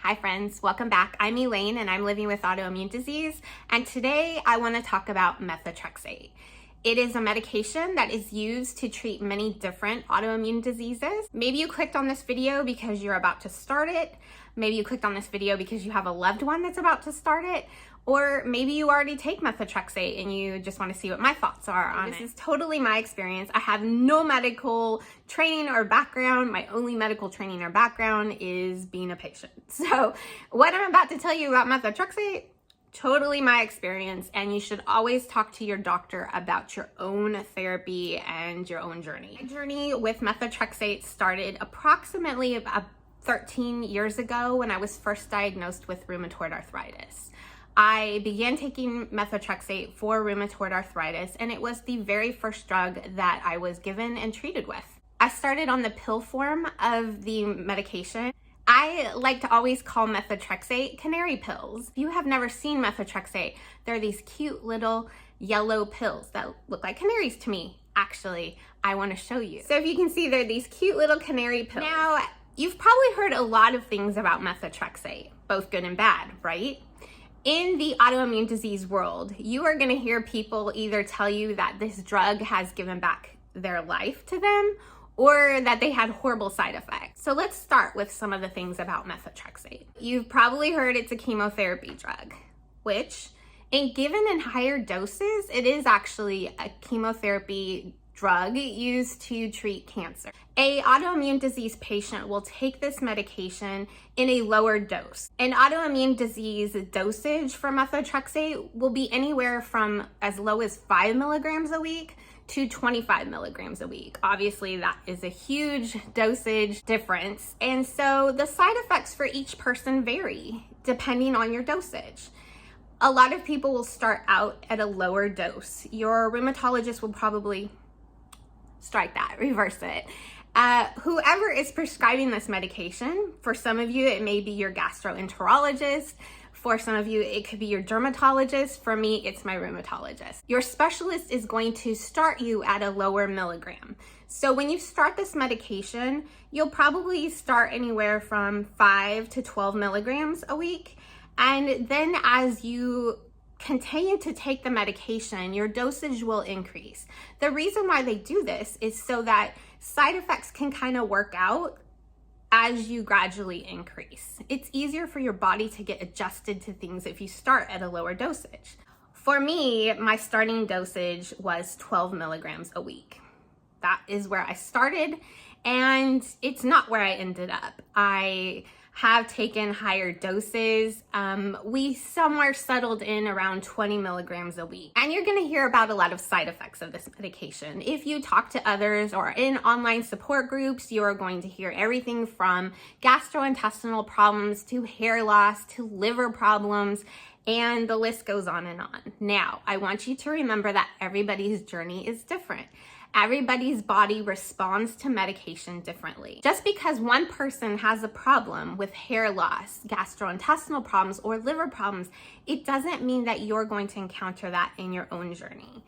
Hi friends, welcome back. I'm Elaine and I'm living with autoimmune disease, and today I want to talk about methotrexate. It is a medication that is used to treat many different autoimmune diseases. Maybe you clicked on this video because you're about to start it. Maybe you clicked on this video because you have a loved one that's about to start it. Or maybe you already take methotrexate and you just want to see what my thoughts are on it. This is totally my experience. I have no medical training or background. My only medical training or background is being a patient. So what I'm about to tell you about methotrexate, totally my experience, and you should always talk to your doctor about your own therapy and your own journey. My journey with methotrexate started approximately about 13 years ago when I was first diagnosed with rheumatoid arthritis. I began taking methotrexate for rheumatoid arthritis, and it was the very first drug that I was given and treated with. I started on the pill form of the medication. I like to always call methotrexate canary pills. If you have never seen methotrexate, they're these cute little yellow pills that look like canaries to me. Actually, I want to show you. So if you can see, they're these cute little canary pills. Now, you've probably heard a lot of things about methotrexate, both good and bad, right? In the autoimmune disease world, you are going to hear people either tell you that this drug has given back their life to them or that they had horrible side effects. So let's start with some of the things about methotrexate. You've probably heard it's a chemotherapy drug, which, given in higher doses, it is actually a chemotherapy drug used to treat cancer. An autoimmune disease patient will take this medication in a lower dose. An autoimmune disease dosage for methotrexate will be anywhere from as low as 5 milligrams a week to 25 milligrams a week. Obviously, that is a huge dosage difference. And so the side effects for each person vary depending on your dosage. A lot of people will start out at a lower dose. Your rheumatologist will probably strike that, reverse it. Whoever is prescribing this medication, for some of you, it may be your gastroenterologist. For some of you, it could be your dermatologist. For me, it's my rheumatologist. Your specialist is going to start you at a lower milligram. So when you start this medication, you'll probably start anywhere from 5 to 12 milligrams a week. And then as you continue to take the medication, your dosage will increase. The reason why they do this is so that side effects can kind of work out as you gradually increase. It's easier for your body to get adjusted to things if you start at a lower dosage. For me, my starting dosage was 12 milligrams a week. That is where I started, and it's not where I ended up. I have taken higher doses. We somewhere settled in around 20 milligrams a week. And you're gonna hear about a lot of side effects of this medication. If you talk to others or in online support groups, you are going to hear everything from gastrointestinal problems to hair loss to liver problems, and the list goes on and on. Now, I want you to remember that everybody's journey is different. Everybody's body responds to medication differently. Just because one person has a problem with hair loss, gastrointestinal problems, or liver problems, it doesn't mean that you're going to encounter that in your own journey.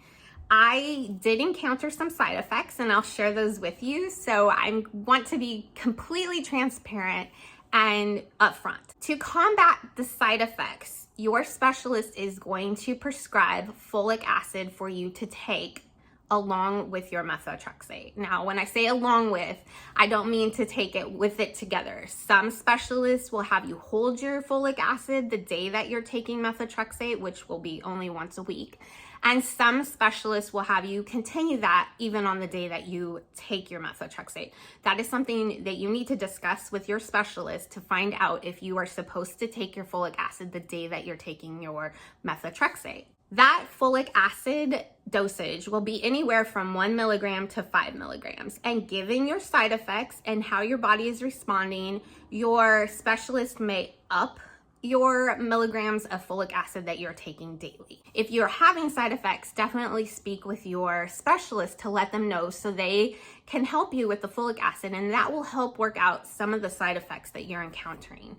I did encounter some side effects, and I'll share those with you. So I want to be completely transparent and upfront. To combat the side effects, your specialist is going to prescribe folic acid for you to take along with your methotrexate. Now, when I say along with, I don't mean to take it with it together. Some specialists will have you hold your folic acid the day that you're taking methotrexate, which will be only once a week. And some specialists will have you continue that even on the day that you take your methotrexate. That is something that you need to discuss with your specialist to find out if you are supposed to take your folic acid the day that you're taking your methotrexate. That folic acid dosage will be anywhere from 1 milligram to 5 milligrams. And given your side effects and how your body is responding, your specialist may up your milligrams of folic acid that you're taking daily. If you're having side effects, definitely speak with your specialist to let them know so they can help you with the folic acid, and that will help work out some of the side effects that you're encountering.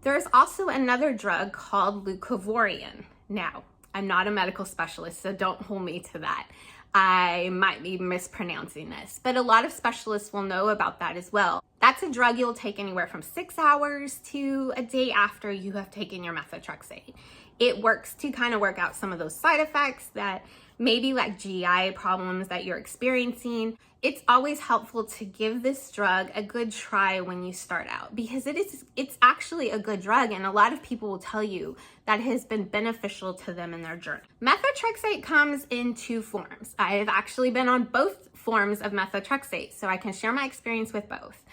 There's also another drug called leucovorin. Now, I'm not a medical specialist, so don't hold me to that. I might be mispronouncing this, but a lot of specialists will know about that as well. That's a drug you'll take anywhere from 6 hours to a day after you have taken your methotrexate. It works to kind of work out some of those side effects that maybe like GI problems that you're experiencing. It's always helpful to give this drug a good try when you start out, because it's actually a good drug, and a lot of people will tell you that it has been beneficial to them in their journey. Methotrexate comes in 2 forms. I have actually been on both forms of methotrexate, so I can share my experience with both.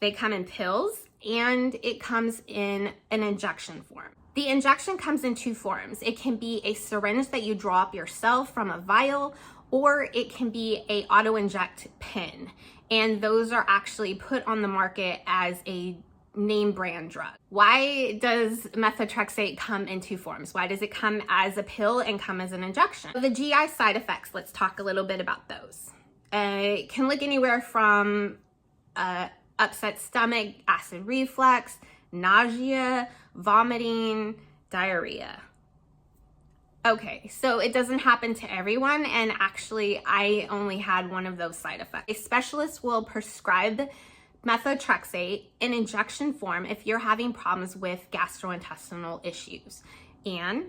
They come in pills and it comes in an injection form. The injection comes in 2 forms. It can be a syringe that you draw up yourself from a vial, or it can be a auto-inject pen. And those are actually put on the market as a name brand drug. Why does methotrexate come in 2 forms? Why does it come as a pill and come as an injection? The GI side effects, let's talk a little bit about those. It can look anywhere from upset stomach, acid reflux, nausea, vomiting, diarrhea. Okay, so it doesn't happen to everyone, and actually I only had one of those side effects. A specialist will prescribe methotrexate in injection form if you're having problems with gastrointestinal issues. And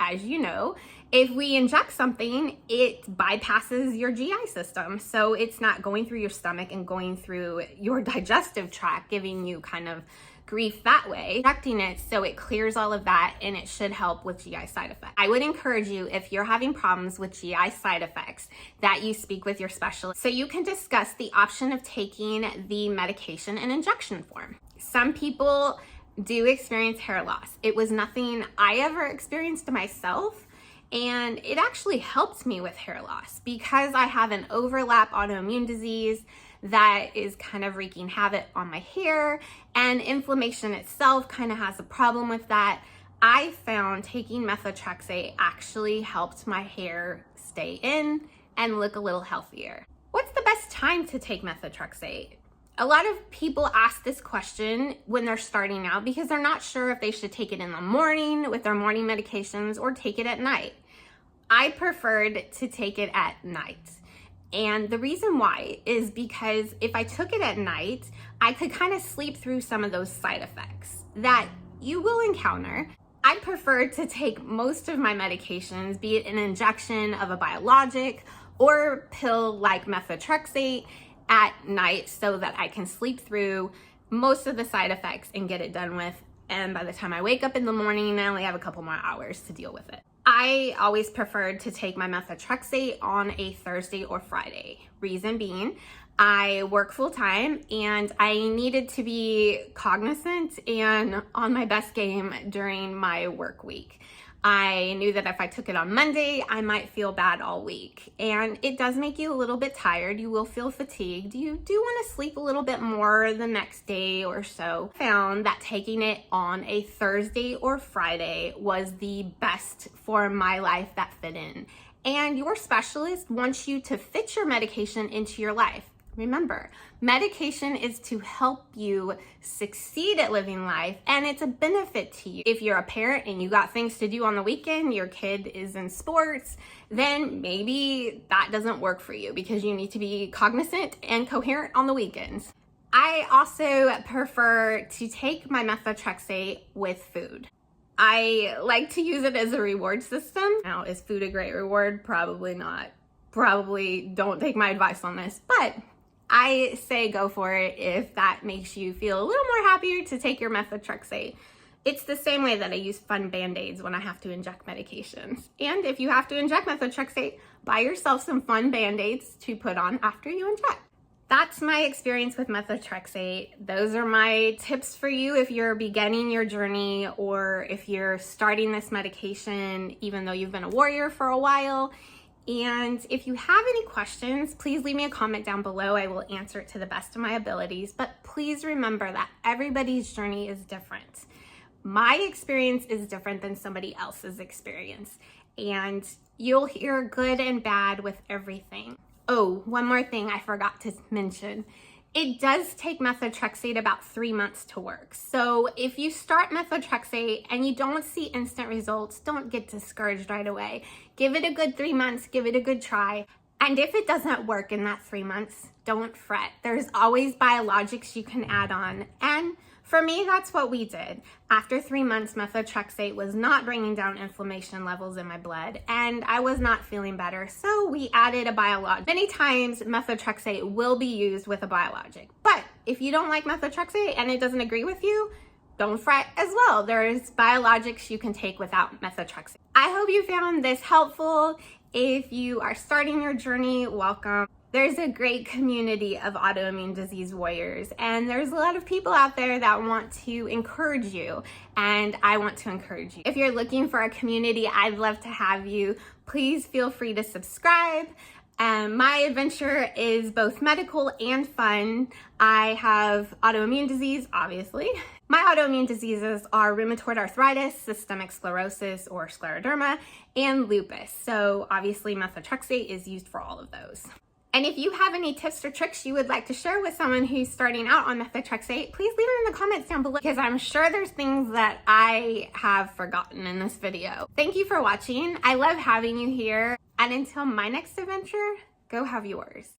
as you know, if we inject something, it bypasses your GI system. So it's not going through your stomach and going through your digestive tract, giving you kind of grief that way. Injecting it so it clears all of that, and it should help with GI side effects. I would encourage you, if you're having problems with GI side effects, that you speak with your specialist so you can discuss the option of taking the medication in injection form. Some people do experience hair loss. It was nothing I ever experienced myself, and it actually helped me with hair loss because I have an overlap autoimmune disease that is kind of wreaking havoc on my hair, and inflammation itself kind of has a problem with that. I found taking methotrexate actually helped my hair stay in and look a little healthier. What's the best time to take methotrexate? A lot of people ask this question when they're starting out because they're not sure if they should take it in the morning with their morning medications or take it at night. I preferred to take it at night. And the reason why is because if I took it at night, I could kind of sleep through some of those side effects that you will encounter. I prefer to take most of my medications, be it an injection of a biologic or pill like methotrexate, at night so that I can sleep through most of the side effects and get it done with. And by the time I wake up in the morning, I only have a couple more hours to deal with it. I always preferred to take my methotrexate on a Thursday or Friday. Reason being, I work full time and I needed to be cognizant and on my best game during my work week. I knew that if I took it on Monday, I might feel bad all week. And it does make you a little bit tired. You will feel fatigued. You do want to sleep a little bit more the next day or so. I found that taking it on a Thursday or Friday was the best for my life that fit in. And your specialist wants you to fit your medication into your life. Remember, medication is to help you succeed at living life, and it's a benefit to you. If you're a parent and you got things to do on the weekend, your kid is in sports, then maybe that doesn't work for you because you need to be cognizant and coherent on the weekends. I also prefer to take my methotrexate with food. I like to use it as a reward system. Now, is food a great reward? Probably not. Probably don't take my advice on this, but I say go for it if that makes you feel a little more happier to take your methotrexate. It's the same way that I use fun Band-Aids when I have to inject medications. And if you have to inject methotrexate, buy yourself some fun Band-Aids to put on after you inject. That's my experience with methotrexate. Those are my tips for you if you're beginning your journey or if you're starting this medication even though you've been a warrior for a while. And if you have any questions, please leave me a comment down below. I will answer it to the best of my abilities. But please remember that everybody's journey is different. My experience is different than somebody else's experience. And you'll hear good and bad with everything. Oh, one more thing I forgot to mention. It does take methotrexate about 3 months to work. So if you start methotrexate and you don't see instant results, don't get discouraged right away. Give it a good 3 months, give it a good try. And if it doesn't work in that 3 months, don't fret. There's always biologics you can add on. And for me, that's what we did. After 3 months, methotrexate was not bringing down inflammation levels in my blood, and I was not feeling better, so we added a biologic. Many times, methotrexate will be used with a biologic. But if you don't like methotrexate and it doesn't agree with you, don't fret as well. There's biologics you can take without methotrexate. I hope you found this helpful. If you are starting your journey, welcome. There's a great community of autoimmune disease warriors, and there's a lot of people out there that want to encourage you, and I want to encourage you. If you're looking for a community, I'd love to have you. Please feel free to subscribe. My adventure is both medical and fun. I have autoimmune disease, obviously. My autoimmune diseases are rheumatoid arthritis, systemic sclerosis or scleroderma, and lupus. So obviously methotrexate is used for all of those. And if you have any tips or tricks you would like to share with someone who's starting out on methotrexate, please leave it in the comments down below, because I'm sure there's things that I have forgotten in this video. Thank you for watching. I love having you here. And until my next adventure, go have yours.